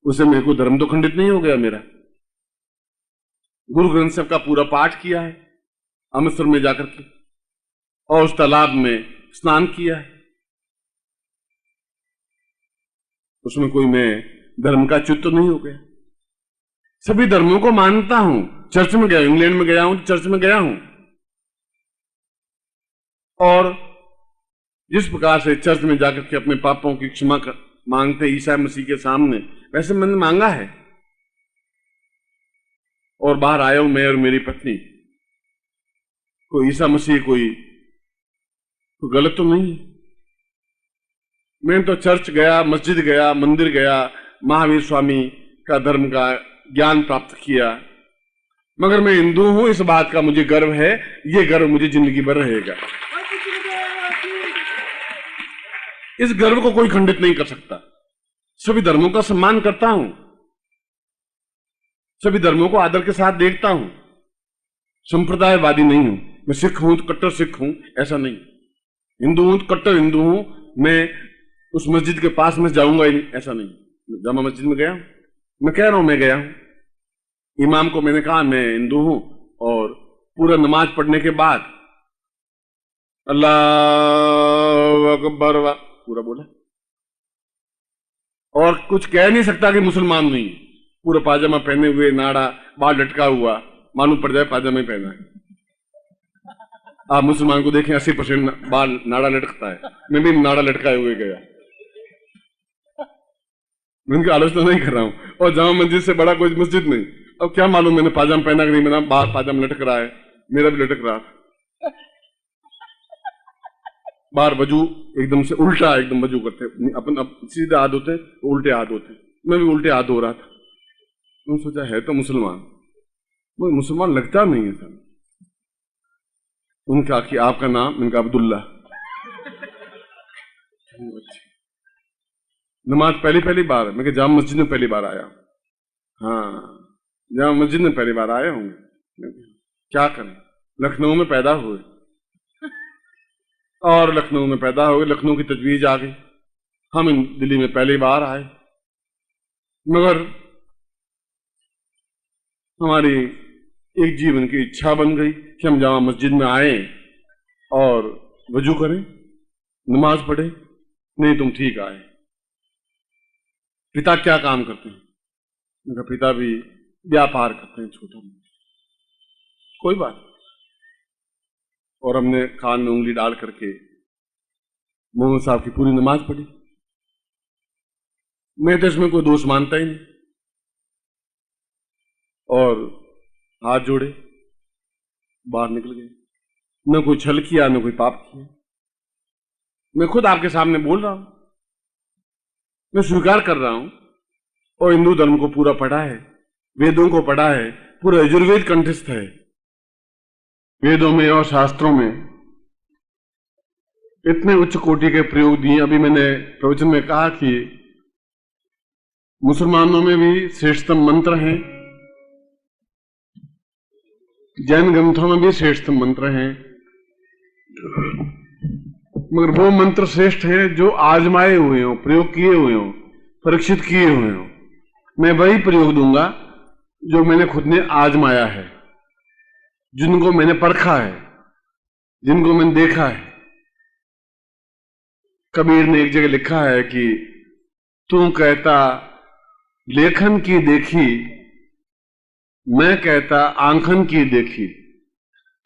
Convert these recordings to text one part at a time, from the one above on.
उसे मेरे को धर्म तो खंडित नहीं हो गया मेरा। गुरु ग्रंथ साहब का पूरा पाठ किया है अमृतसर में जाकर के, और उस तालाब में स्नान किया है। उसमें कोई मैं धर्म का च्युत तो नहीं हो गया। सभी धर्मों को मानता हूं। चर्च में गया, इंग्लैंड में गया हूं, चर्च में गया हूं, और जिस प्रकार से चर्च में जाकर के अपने पापों की क्षमा मांगते ईसा मसीह के सामने, वैसे मैंने मांगा है। और बाहर आया हूं मैं और मेरी पत्नी। कोई ईसा मसीह कोई गलत तो नहीं है। मैं तो चर्च गया, मस्जिद गया, मंदिर गया, महावीर स्वामी का धर्म का ज्ञान प्राप्त किया, मगर मैं हिंदू हूं इस बात का मुझे गर्व है। ये गर्व मुझे जिंदगी भर रहेगा। इस गर्व को कोई खंडित नहीं कर सकता। सभी धर्मों का सम्मान करता हूं, सभी धर्मों को आदर के साथ देखता हूं। संप्रदायवादी नहीं हूं। मैं सिख हूं तो कट्टर सिख हूं, ऐसा नहीं। हिंदू हूं तो कट्टर हिंदू हूं, मैं उस मस्जिद के पास में जाऊंगा ही, ऐसा नहीं। जामा मस्जिद में गया, मैं कह रहा हूं मैं गया हूं। इमाम को मैंने कहा मैं हिंदू हूं, और पूरा नमाज पढ़ने के बाद अल्लाह अकबर पूरा बोला, और कुछ कह नहीं सकता कि मुसलमान नहीं। पूरा पाजामा पहने हुए, नाड़ा बाल लटका हुआ, मालूम पड़ जाए पाजामा ही पहना है। आप मुसलमान को देखें 80% बाल नाड़ा लटकता है। मैं भी नाड़ा लटकाए हुए गया। मैं उनकी आलोचना नहीं कर रहा हूं। और जामा मस्जिद से बड़ा कोई मस्जिद नहीं। अब क्या मालूम मैंने पाजामा पहना कि नहीं, मेरा बाल पाजामा लटक रहा है, मेरा भी लटक रहा था। बाहर वजू एकदम से उल्टा, एकदम वजू करते अपन सीधे हाथ होते, उल्टे हाथ होते। मैं भी उल्टे हाथ हो रहा था। मैंने सोचा है तो मुसलमान, वो मुसलमान लगता नहीं है सर। उनका कि आपका नाम? उनका अब्दुल्ला। नमाज पहली बार, मैं जामा मस्जिद में पहली बार आया। हाँ, जामा मस्जिद में पहली बार आया हूँ। क्या करें, लखनऊ में पैदा हुए, और लखनऊ में पैदा हो गए, लखनऊ की तजवीज आ गई। हम दिल्ली में पहली बार आए, मगर हमारी एक जीवन की इच्छा बन गई कि हम जामा मस्जिद में आए और वजू करें, नमाज पढ़े। नहीं तुम ठीक आए। पिता क्या काम करते हैं? उनका पिता भी व्यापार करते हैं, छोटा कोई बात। और हमने कान में उंगली डाल करके मोहम्मद साहब की पूरी नमाज पढ़ी। मैं तो इसमें कोई दोष मानता ही नहीं, और हाथ जोड़े बाहर निकल गए। न कोई छल किया, न कोई पाप किया। मैं खुद आपके सामने बोल रहा हूं, मैं स्वीकार कर रहा हूं। और हिंदू धर्म को पूरा पढ़ा है, वेदों को पढ़ा है, पूरा यजुर्वेद कंठस्थ है। वेदों में और शास्त्रों में इतने उच्च कोटि के प्रयोग दिए। अभी मैंने प्रवचन में कहा कि मुसलमानों में भी श्रेष्ठतम मंत्र हैं, जैन ग्रंथों में भी श्रेष्ठतम मंत्र हैं, मगर वो मंत्र श्रेष्ठ हैं जो आजमाए हुए हों, प्रयोग किए हुए हों, परीक्षित किए हुए हों। मैं वही प्रयोग दूंगा जो मैंने खुद ने आजमाया है, जिनको मैंने परखा है, जिनको मैंने देखा है। कबीर ने एक जगह लिखा है कि तू कहता लेखन की देखी, मैं कहता आंखन की देखी।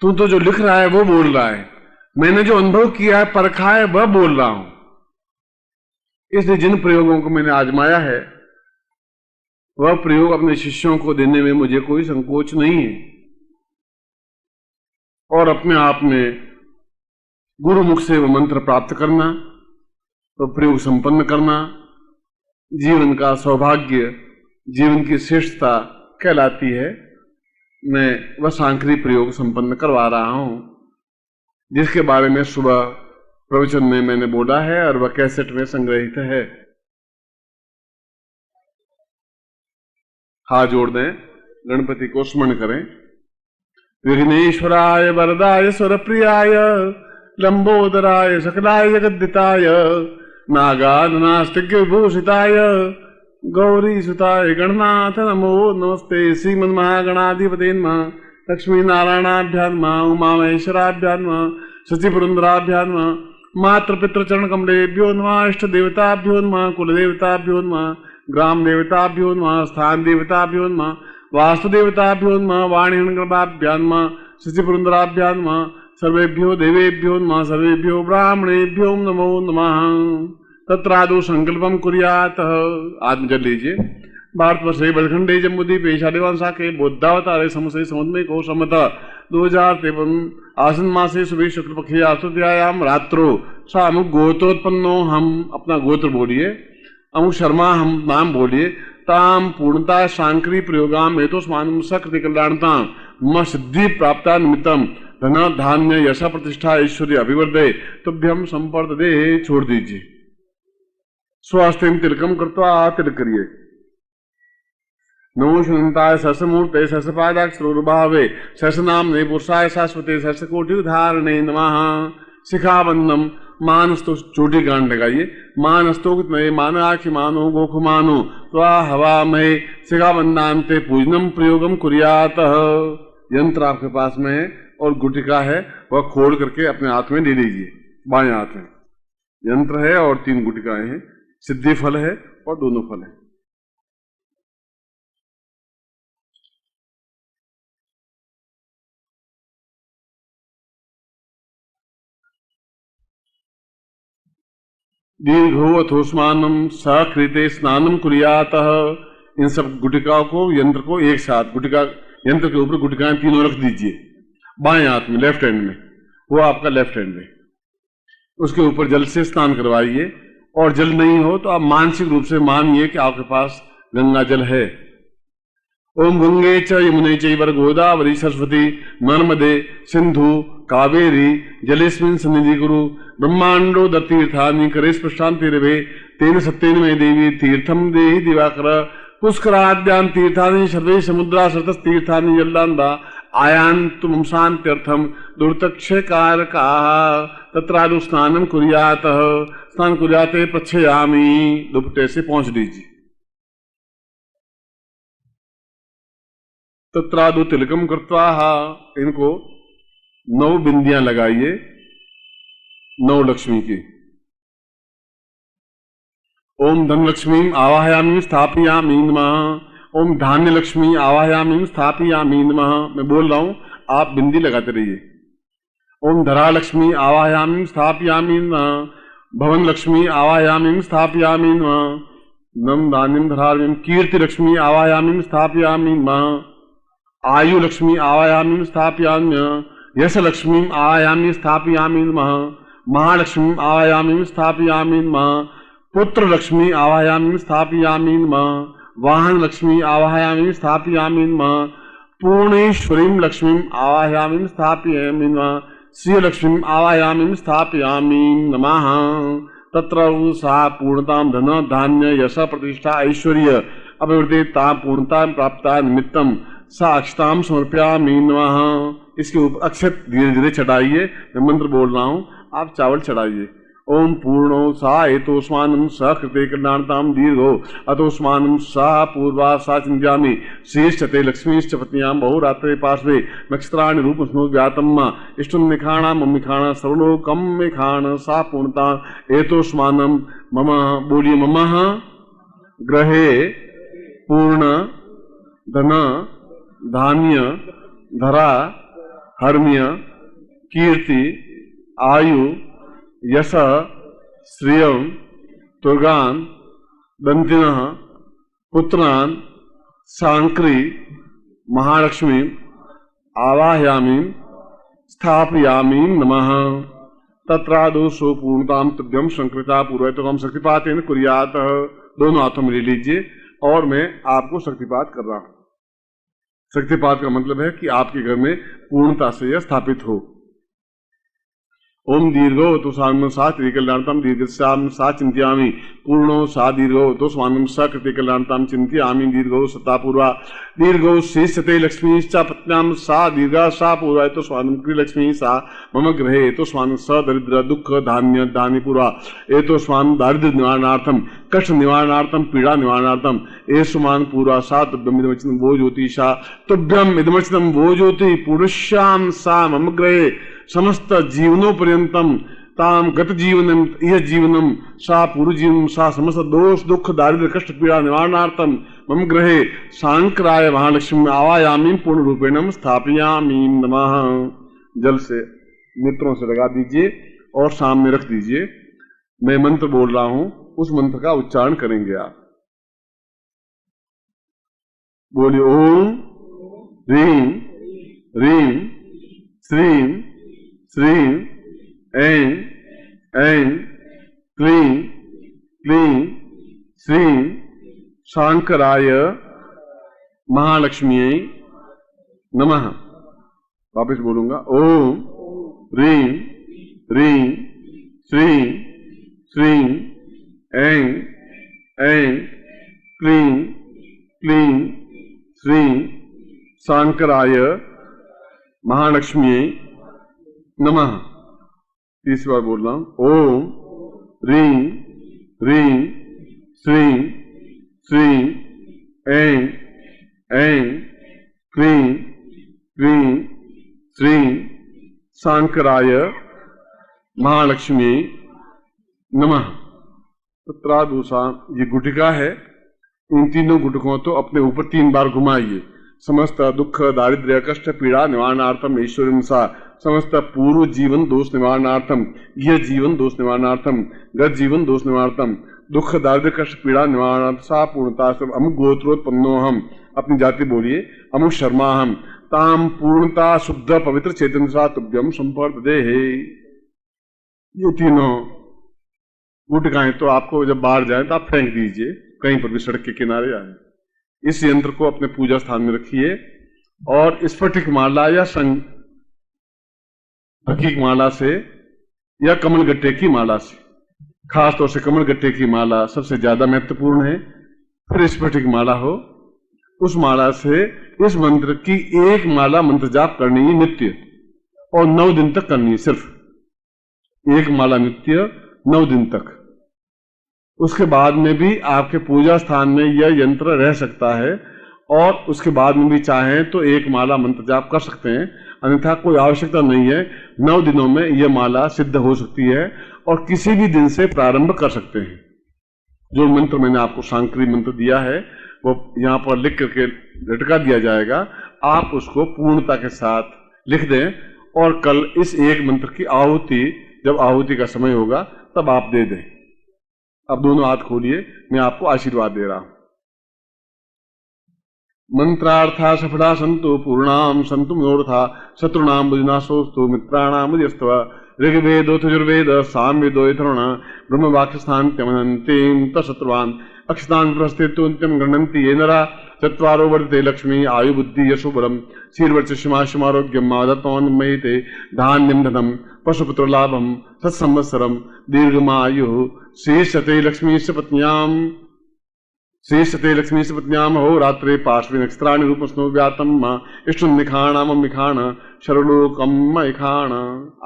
तू तो जो लिख रहा है वो बोल रहा है, मैंने जो अनुभव किया है, परखा है, वह बोल रहा हूं। इसलिए जिन प्रयोगों को मैंने आजमाया है, वह प्रयोग अपने शिष्यों को देने में मुझे कोई संकोच नहीं है। और अपने आप में गुरुमुख से वह मंत्र प्राप्त करना, तो प्रयोग संपन्न करना जीवन का सौभाग्य, जीवन की श्रेष्ठता कहलाती है। मैं वह सांकरी प्रयोग संपन्न करवा रहा हूं, जिसके बारे में सुबह प्रवचन में मैंने बोला है और वह कैसेट में संग्रहित है। हाथ जोड़ दें, गणपति को स्मरण करें। विघ्नेश्वराय वरदाय स्वरप्रियाय लंबोदराय सकलाय जगद्दिताय नागाननास्तिज्ञ विभूषिताय गौरी सुताय गणनाथ नमो नमस्ते श्रीमन्महागणाधिपते नमः लक्ष्मी नारायणाभ्यां नमः उमा महेश्वराभ्यां नमः शशिपुरंदराभ्यां नमः मातृपितृचरण कमलेभ्यो नमः इष्ट देवताभ्यो नमः कुल देवताभ्यो नमः ग्राम देवताभ्यो नमः स्थान देवताभ्यो नमः वास्तु देवताभ्यो नमः वाणीगणाभ्यां नमः शशिपुरंदराभ्यां नमः सर्वेभ्यो देवेभ्यो नमः सर्वेभ्यो ब्राह्मणेभ्यो नमो नमः। तत्रादौ संकल्पम कुर्यात। आत्म जल लीजिए। भारतवर्षे बलखंडे जम्बूद्वीपे शालिवान शाखे बौद्धावतारे समसे समुद्र को समत 2053 आश्विन मासे शुभे शुक्ल पक्षे आश्वत्यायाम रात्रो सामुक गोत्रोत्पन्नो। हम अपना गोत्र बोलिए। अमुक शर्मा हम नाम बोलिए। ताम पूर्णता सांक्री प्रयोगाम हेतुस्मानं सकृति कल्याणताम मम सिद्धि प्राप्ता निमित्तम धन धान्य यश प्रतिष्ठा ऐश्वर्य अभिवर्धे तुभ्यम संपर्दे। छोड़ दीजिए। स्वास्थ्य तिलकम कृत्वा तिलक करिए। नमो शुनताय सहस्रमूर्ते सहस्रपादाक्षरोर्भावे सहस्रनाम्ने पुरुषाय शाश्वते सहस्रकोटि धारणे नमः। शिखाबंधम मानस्तो चोटी गांड लगाइए। मानस्तो कितने मान आखि मानो गोख मानो त्वा हवा महे शिखाबंधान्ते पूजनम प्रयोगम कुर्यात। यंत्र आपके पास में है और गुटिका है, वह खोल करके अपने हाथ में ले लीजिए। बाएं हाथ में यंत्र है और 3 गुटिकाएं हैं। सिद्धि फल है और दोनों फल है। दीर्घो अथोस्मानम सकृते स्नानम कुर्यात। इन सब गुटिकाओं को यंत्र को एक साथ गुटिका यंत्र के ऊपर गुटिकाएं 3 रख दीजिए। बाएं हाथ में लेफ्ट हैंड में, वो आपका लेफ्ट हैंड में। उसके ऊपर जल से स्नान करवाइए। और जल नहीं हो तो आप मानसिक रूप से मानिए कि आपके पास गंगा जल है। ओम गंगे च यमुने चैव गोदावरी सरस्वती नर्मदे सिंधु कावेरी जलेस्मिन् सन्निधि कुरु ब्रह्मांडो दत्तीर्थानि करे स्पृष्टान्तिरवे तेन सत्येन मे देवी तीर्थम देहि दिवाकर पुष्कराद्यान तीर्थानि सर्वे समुद्रा सर्तस्तीर्थानि जल्लान्दा आयान्तु मम शान्त्यर्थम दुर्तक्षकारकाः तत्रादौ स्नानं कुर्यात। स्नान कुर्याते प्रच्छयामि। दुपट्टे से पहुंच लीजिए। तत्रादौ तिलकम कृत्वा। इनको 9 बिंदियां लगाइए 9 लक्ष्मी की। ओम धनलक्ष्मी आवाहयामि स्थापयामि नमः। ओम धान्य लक्ष्मी आवाहयामि स्थापयामि नमः। मैं बोल रहा हूं, आप बिंदी लगाते रहिए। ओम धरा लक्ष्मी आवाहयामि स्थापयामि नमः। भवन लक्ष्मी आवाहयामि स्थापयामि नमः। नम धान्यम धरार्यम कीर्ति लक्ष्मी आवाहयामि स्थापयामि नमः। आयु लक्ष्मी आवाहयामि स्थापयामि नमः। यश लक्ष्मी आवाहयामि स्थापयामि नमः। महालक्ष्मी आवाहयामि स्थापयामि नमः। पुत्र लक्ष्मी आवाहयामि स्थापयामि नमः। वाहन लक्ष्मी आवाहयामि स्थापयामि नमः। पूर्णेश्वरीं लक्ष्मीं आवाहयामि स्थापयामि नमः। श्री लक्ष्मीं आवाहयामि स्थापयामि नमः। तत्र सा पूर्णतां धन धान्य यश प्रतिष्ठा ऐश्वर्य अभिवृद्धिता पूर्णता प्राप्ता निमित्तम सा अक्षतां समर्पयामि नमः। इसके ऊपर अक्षत धीरे धीरे चढ़ाइए। मैं मंत्र बोल रहा हूं, आप चावल चढ़ाइए। ओम पूर्णो सा एतोस्मानं सकृते कल्याणतां दीर्घो अतोस्मानं सा पूर्वा सा चिन्त्यामि श्रेष्ठते लक्ष्मीश्च पत्न्यां बहुरात्रे पार्श्वे नक्षत्राणि रूपस्नो व्यातम् इष्टं निखाणा मम निखाणा सर्वलोकं निखाण सा पूर्णता एतोस्मानं मम। बोलिए मम ग्रहे पूर्ण धन धान्य धरा हर्म्य कीर्ति आयु यश श्रियं तुर्गान दंतिनः पुत्रान सांक्री महालक्ष्मी आवाहयामि स्थापयामि नमः। तत्रादौ सो पूर्णतां तुभ्यं संकृता पूर्वैतम शक्तिपातेन कुर्यात। दोनों हाथों में ले लीजिए और मैं आपको शक्तिपात कर रहा हूं। शक्तिपात का मतलब है कि आपके घर में पूर्णता से यह स्थापित हो। ओम दीर्घो तो स्वानम सा कृतिकल्याणतम दीर्घस्याम सा चिंत्यामि पूर्णो सा दीर्घो तो स्वानम सा कृतिकल्याणतम चिंत्यामि दीर्घो सता पूर्वा दीर्घो शेष्यते लक्ष्मी च पत्न्याम सा दीर्घा सा पूर्वा तो स्वानम कृ लक्ष्मी सा मम गृहे तो स्वान स दरिद्र दुख धान्य धान्य पूर्वा ए तो स्वान दारिद्र्य निवारणार्थम कष्ट निवारणार्थम पीड़ा निवारणार्थम ए सुमान पूर्वा सा तुभ्यम इदमचनम वो ज्योतिषा तुभ्यम इदमचनम वो ज्योति पुरुष्याम सा मम गृहे समस्त जीवनों पर्यंतम ताम गत जीवनम यह जीवनम सा पूर्व जीवनम सा समस्त दोष दुख दारिद्र्य कष्ट पीड़ा निवारणार्थम मम गृहे सांक्राय महालक्ष्मी आवायामी पूर्ण रूपेणम स्थापयामी नमः। जल से नेत्रों से लगा दीजिए और सामने रख दीजिए। मैं मंत्र बोल रहा हूं, उस मंत्र का उच्चारण करेंगे आप। बोलिए ओम ह्रीं ह्रीं श्रीं श्रीं ऐं ऐं क्लीं क्लीं श्रीं शांकराय महालक्ष्म्यै नमः। वापस बोलूंगा ओम ह्रीं ह्रीं श्रीं श्रीं ऐं ऐं क्लीं क्लीं श्रीं शांकराय महालक्ष्म्यै नमः। तीसरी बार बोल रहा हूं ओम ह्रीं ह्रीं श्रीं श्रीं ऐं ऐं क्लीं क्लीं श्रीं शांकराय महालक्ष्म्यै नमः। तत्रादूषा ये गुटिका है। इन तीनों गुटकों तो अपने ऊपर 3 बार घुमाइए। समस्त दुख दारिद्र्य कष्ट पीड़ा निवारणार्थम ईश्वरम सा समस्त पूर्व जीवन दोष निवारणार्थम यह जीवन दोष निवारणार्थम गत जीवन दोष निवारणार्थम दुख दारिद्र्य कष्ट पीड़ा निवारणार्थ सा पूर्णता सब अमुक गोत्रोत्पन्नो हम अपनी जाति बोलिए अमुक शर्मा हम ताम पूर्णता शुद्ध पवित्र चैतन्य सा तुभ्यम संपर्दे है। ये तीनों गुटकाएं तो आपको जब बाहर जाए तो आप फेंक दीजिए कहीं पर भी सड़क के किनारे जाए। इस यंत्र को अपने पूजा स्थान में रखिए और स्फटिक माला या संग हकीक माला से या कमल गट्टे की माला से, खास तौर से कमल गट्टे की माला सबसे ज्यादा महत्वपूर्ण है। फिर स्फटिक माला हो, उस माला से इस मंत्र की एक माला मंत्र जाप करनी है नित्य और 9 दिन तक करनी है। सिर्फ एक माला नित्य 9 दिन तक। उसके बाद में भी आपके पूजा स्थान में यह यंत्र रह सकता है और उसके बाद में भी चाहें तो एक माला मंत्र जाप कर सकते हैं, अन्यथा कोई आवश्यकता नहीं है। 9 दिनों में यह माला सिद्ध हो सकती है और किसी भी दिन से प्रारंभ कर सकते हैं। जो मंत्र मैंने आपको शांकरी मंत्र दिया है वो यहाँ पर लिख करके लटका दिया जाएगा। आप उसको पूर्णता के साथ लिख दें और कल इस एक मंत्र की आहुति, जब आहुति का समय होगा तब आप दे दें। अब दोनों हाथ खोलिए, मैं आपको आशीर्वाद दे रहा हूं। मंत्रार्था सफला संतु पूर्णाम संतु मनोरथा शत्रुनाम बुजनाशोस्तु मित्राणाम बुजस्तव ऋग्वेदो यजुर्वेद सामवेदो यथर्वण ब्रह्म वाक्यस्थान्त्यमनन्तीं तशत्रुवान् अक्षतान् प्रस्थित्वन्त्यं गृह्णन्ति ये नरा चत्वारो वर्धते लक्ष्मी आयु बुद्धि यशो बलम् शीर्वर्चस्यमाशुमारोग्यं मादत्तमन्मयिते धान्यं धनं पशुपुत्र लाभं तत्संवत्सरं दीर्घमायुः शेषते लक्ष्मी पत्न्याम हो रात्रे पार्श्वे नक्षत्राणि रूपस्नो व्यातम इष्टुं निखाणाम निखाण शरलोकम मैखाण।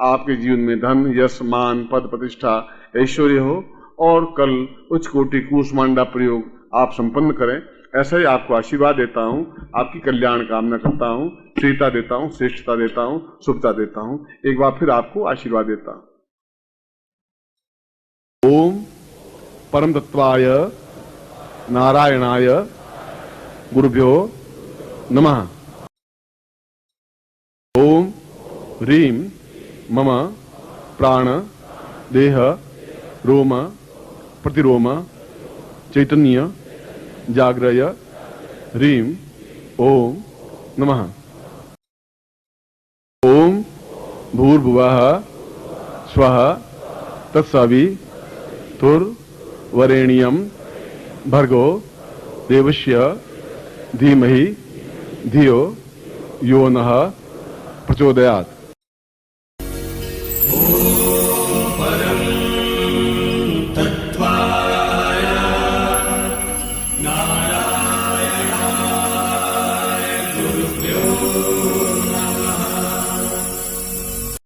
आपके जीवन में धन यश मान पद प्रतिष्ठा ऐश्वर्य हो और कल उच्च कोटि कूष्मांडा प्रयोग आप संपन्न करें। ऐसा ही आपको आशीर्वाद देता हूं, आपकी कल्याण कामना करता हूं, श्रीता देता हूं, श्रेष्ठता देता हूं, शुभता देता हूं। एक बार फिर आपको आशीर्वाद देता हूं। ओम परम तत्वाय नारायणाय गुरुभ्यो नमः। ओम ह्रीं मम प्राण देह रोम प्रतिरोम चैतन्य जाग्रय ह्रीं ओम नमः। ओम भूर्भुवः स्वः तत्सवितुर्वरेण्यं भर्गो देवस्य धीमहि धियो यो नः प्रचोदयात्।